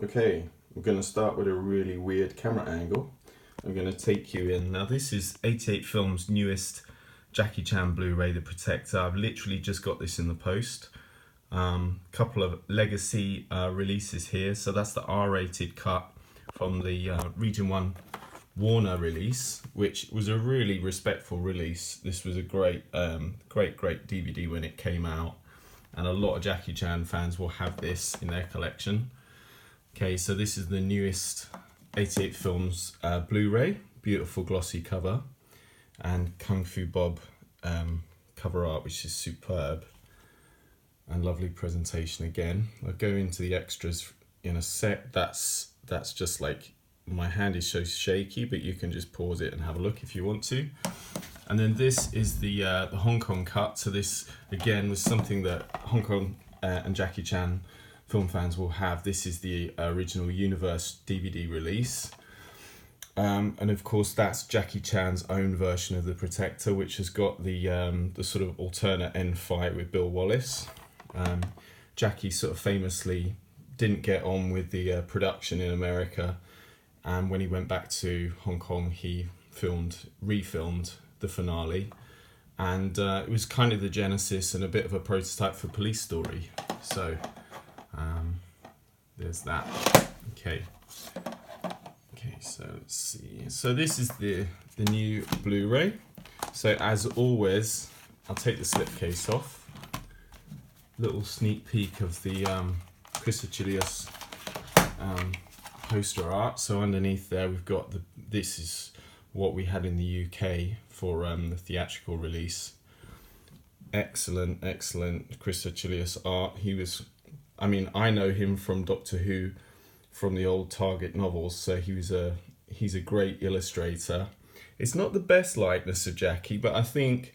Okay, we're going to start with a really weird camera angle. I'm going to take you in. Now this is 88 Films' newest Jackie Chan Blu-ray, The Protector. I've literally just got this in the post. Couple of legacy releases here. So that's the R-rated cut from the Region 1 Warner release, which was a really respectful release. This was a great DVD when it came out, and a lot of Jackie Chan fans will have this in their collection. Okay, so this is the newest 88 Films Blu-ray, beautiful glossy cover, and Kung Fu Bob cover art, which is superb, and lovely presentation again. I'll go into the extras in a sec. That's just like, my hand is so shaky, but you can just pause it and have a look if you want to. And then this is the Hong Kong cut. So this again was something that Hong Kong and Jackie Chan film fans will have. This is the original Universe DVD release. And of course that's Jackie Chan's own version of The Protector, which has got the sort of alternate end fight with Bill Wallace. Jackie sort of famously didn't get on with the production in America, and when he went back to Hong Kong he refilmed the finale, and it was kind of the genesis and a bit of a prototype for Police Story. So there's that. Okay, so let's see. So this is the new Blu-ray. So as always, I'll take the slipcase off. Little sneak peek of the Chris Achilles poster art. So underneath there we've got this is what we had in the UK for the theatrical release. Excellent Chris Achilles art. He was, I mean, I know him from Doctor Who, from the old Target novels, so he's a great illustrator. It's not the best likeness of Jackie, but I think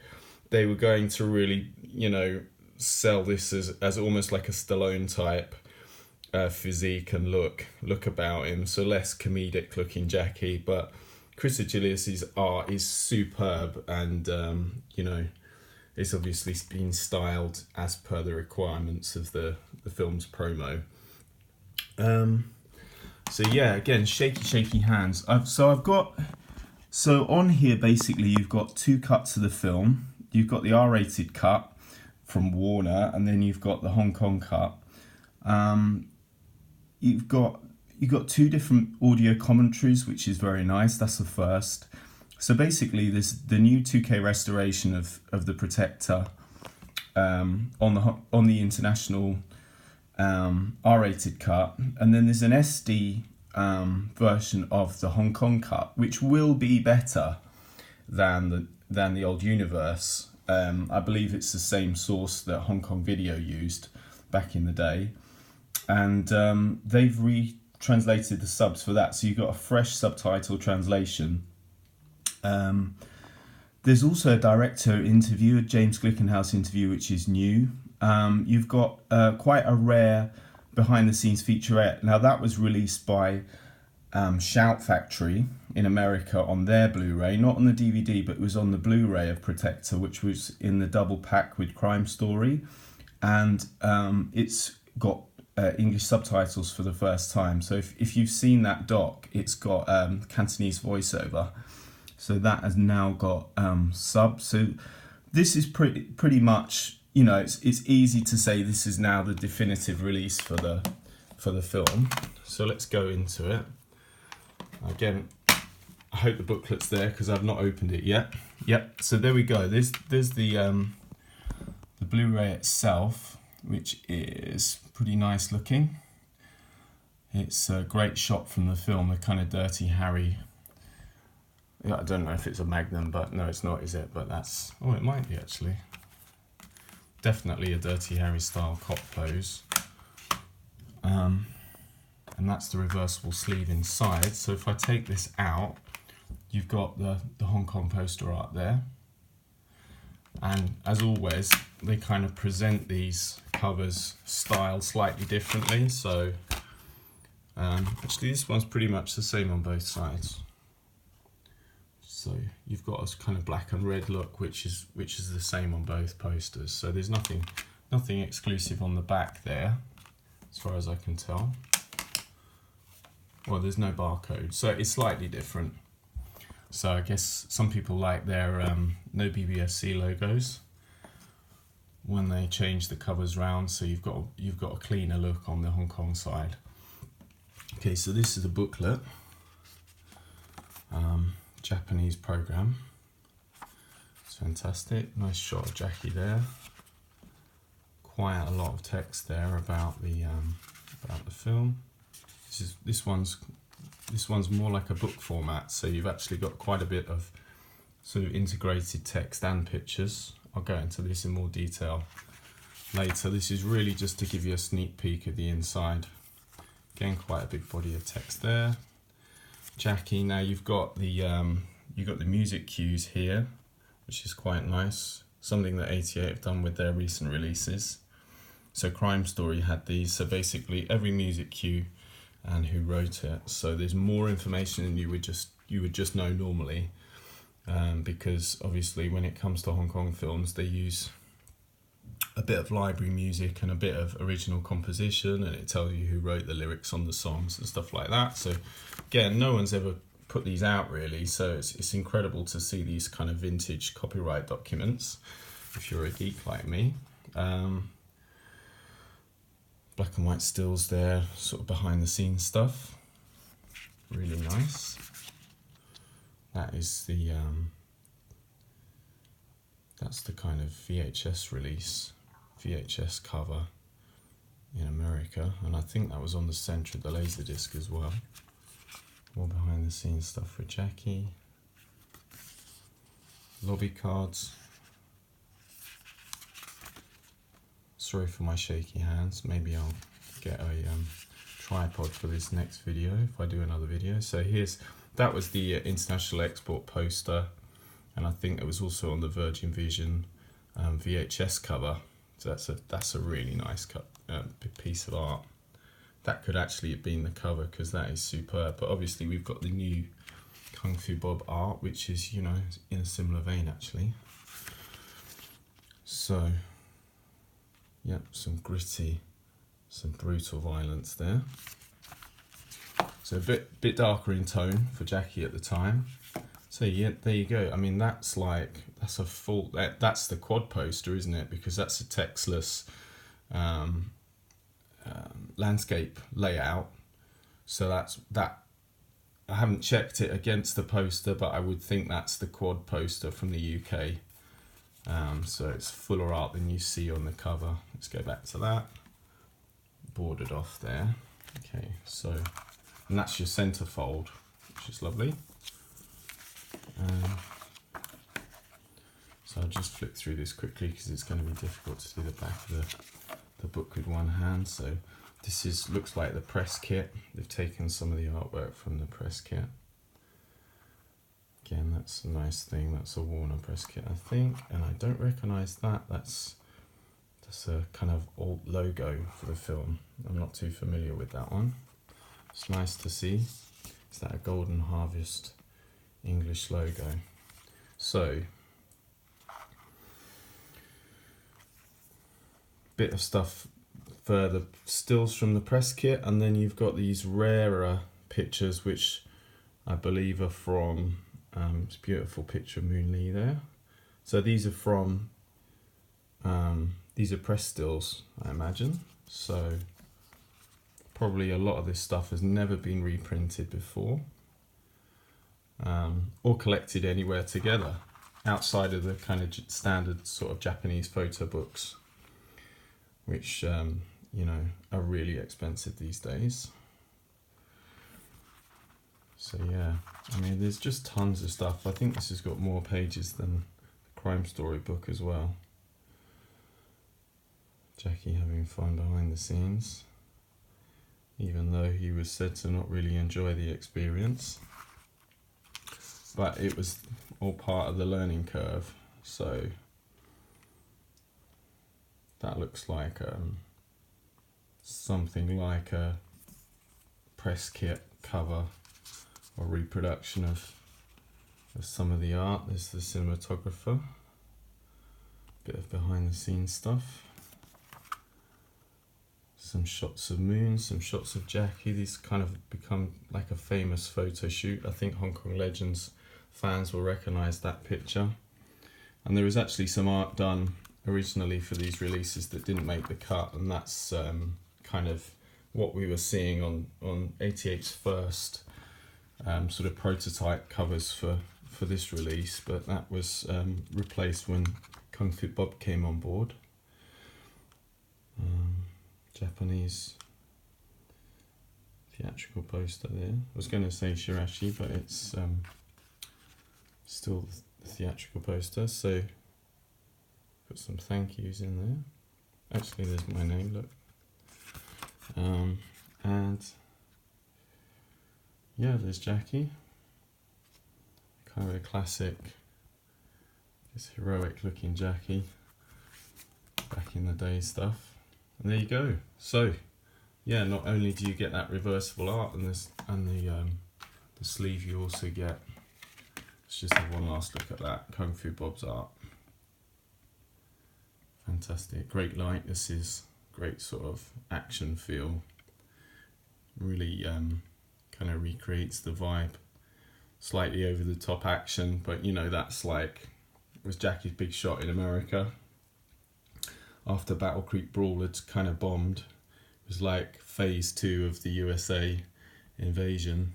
they were going to really, sell this as almost like a Stallone type physique and look about him, so less comedic looking Jackie. But Chris Achilles' art is superb, and it's obviously been styled as per the requirements of the film's promo. So yeah, again, shaky hands. So on here basically you've got two cuts of the film. You've got the R-rated cut from Warner, and then you've got the Hong Kong cut. You've got two different audio commentaries, which is very nice. That's the first. So basically there's the new 2K restoration of The Protector on the international R-rated cut, and then there's an SD version of the Hong Kong cut, which will be better than the old Universe. I believe it's the same source that Hong Kong Video used back in the day, and they've retranslated the subs for that, so you've got a fresh subtitle translation. There's also a director interview, a James Glickenhaus interview, which is new. You've got quite a rare behind-the-scenes featurette. Now that was released by Shout Factory in America on their Blu-ray, not on the DVD, but it was on the Blu-ray of Protector, which was in the double pack with Crime Story, and it's got English subtitles for the first time. So if you've seen that doc, it's got Cantonese voiceover, so that has now got subs. So this is pretty much, it's easy to say this is now the definitive release for the film. So let's go into it. Again, I hope the booklet's there because I've not opened it yet. Yep, so there we go. There's the Blu-ray itself, which is pretty nice looking. It's a great shot from the film, the kind of Dirty Harry. Yeah, I don't know if it's a Magnum, but no, it's not, is it? But that's, oh, it might be actually. Definitely a Dirty Harry style cop pose. And that's the reversible sleeve inside. So if I take this out, you've got the Hong Kong poster art there. And as always, they kind of present these covers styled slightly differently. So actually this one's pretty much the same on both sides. So you've got a kind of black and red look, which is the same on both posters. So there's nothing exclusive on the back there, as far as I can tell. well, there's no barcode, so it's slightly different. So I guess some people like their no BBFC logos when they change the covers round, so you've got a cleaner look on the Hong Kong side. Okay, so this is a booklet, Japanese program. It's fantastic. Nice shot of Jackie there. Quite a lot of text there about the film. This one's more like a book format, so you've actually got quite a bit of sort of integrated text and pictures. I'll go into this in more detail later. This is really just to give you a sneak peek of the inside. Again, quite a big body of text there. Jackie, now you've got the music cues here, which is quite nice. Something that 88 have done with their recent releases. So Crime Story had these, so basically every music cue and who wrote it. So there's more information than you would just know normally, because obviously when it comes to Hong Kong films, they use a bit of library music and a bit of original composition, and it tells you who wrote the lyrics on the songs and stuff like that. So again, no one's ever put these out really, so it's incredible to see these kind of vintage copyright documents if you're a geek like me. Black and white stills there, sort of behind the scenes stuff. Really nice. That is the that's the kind of VHS release, VHS cover in America, and I think that was on the centre of the Laserdisc as well. More behind the scenes stuff for Jackie. Lobby cards. Sorry for my shaky hands. Maybe I'll get a tripod for this next video if I do another video. So that was the international export poster, and I think it was also on the Virgin Vision VHS cover. So that's a really nice piece of art. That could actually have been the cover, because that is superb. But obviously we've got the new Kung Fu Bob art, which is, you know, in a similar vein actually. So yep, some gritty, some brutal violence there. So a bit darker in tone for Jackie at the time. So yeah, there you go. I mean, that's a full, that's the quad poster, isn't it? Because that's a textless landscape layout. So that I haven't checked it against the poster, but I would think that's the quad poster from the UK. So it's fuller art than you see on the cover. Let's go back to that. Bordered off there. Okay, so, and that's your centerfold, which is lovely. So I'll just flick through this quickly because it's going to be difficult to do the back of the book with one hand. So this looks like the press kit. They've taken some of the artwork from the press kit. Again, that's a nice thing. That's a Warner press kit, I think, and I don't recognise that. That's a kind of alt logo for the film. I'm not too familiar with that one. It's nice to see. Is that a Golden Harvest English logo? So, bit of stuff further, stills from the press kit, and then you've got these rarer pictures, which I believe are from. It's a beautiful picture of Moon Lee there. So these are from, these are press stills, I imagine. So probably a lot of this stuff has never been reprinted before, or collected anywhere together outside of the kind of standard sort of Japanese photo books, which you know, are really expensive these days. So yeah, I mean, there's just tons of stuff. I think this has got more pages than the Crime Story book as well. Jackie having fun behind the scenes, even though he was said to not really enjoy the experience. But it was all part of the learning curve. So that looks like something like a press kit cover or reproduction of some of the art. There's the cinematographer, bit of behind the scenes stuff. some shots of Moon, some shots of Jackie. These kind of become like a famous photo shoot. I think Hong Kong Legends fans will recognise that picture. And there was actually some art done originally for these releases that didn't make the cut, and that's kind of what we were seeing on 88's first sort of prototype covers for this release, but that was replaced when Kung Fu Bob came on board. Japanese theatrical poster there. I was going to say Shirashi, but it's still the theatrical poster. So got some thank yous in there. Actually, there's my name. Look, and yeah, there's Jackie. Kind of a classic, this heroic looking Jackie, back in the day stuff. And there you go. So yeah, not only do you get that reversible art and the sleeve, you also get, let's just have one last look at that Kung Fu Bob's art. Fantastic, great light. This is great sort of action feel. Really kind of recreates the vibe. Slightly over the top action, but you know, that's like, it was Jackie's big shot in America after Battle Creek Brawl had kind of bombed. It was like phase 2 of the USA invasion,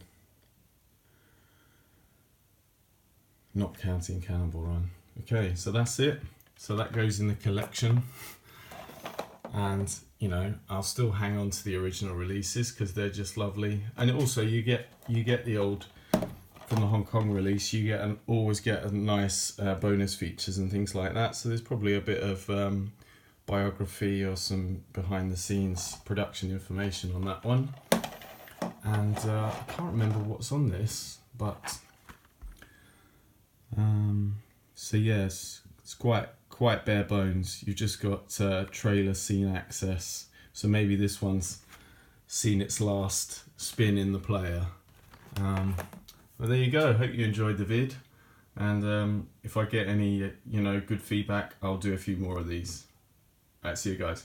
not counting Cannonball Run. Okay, so that's it. So that goes in the collection, and you know, I'll still hang on to the original releases because they're just lovely. And also you get the old, from the Hong Kong release, you always get a nice bonus features and things like that. So there's probably a bit of biography or some behind the scenes production information on that one. And I can't remember what's on this, but so yes, it's quite bare bones. You've just got trailer scene access. So maybe this one's seen its last spin in the player. Well, there you go. Hope you enjoyed the vid, and if I get any good feedback, I'll do a few more of these. All right, see you guys.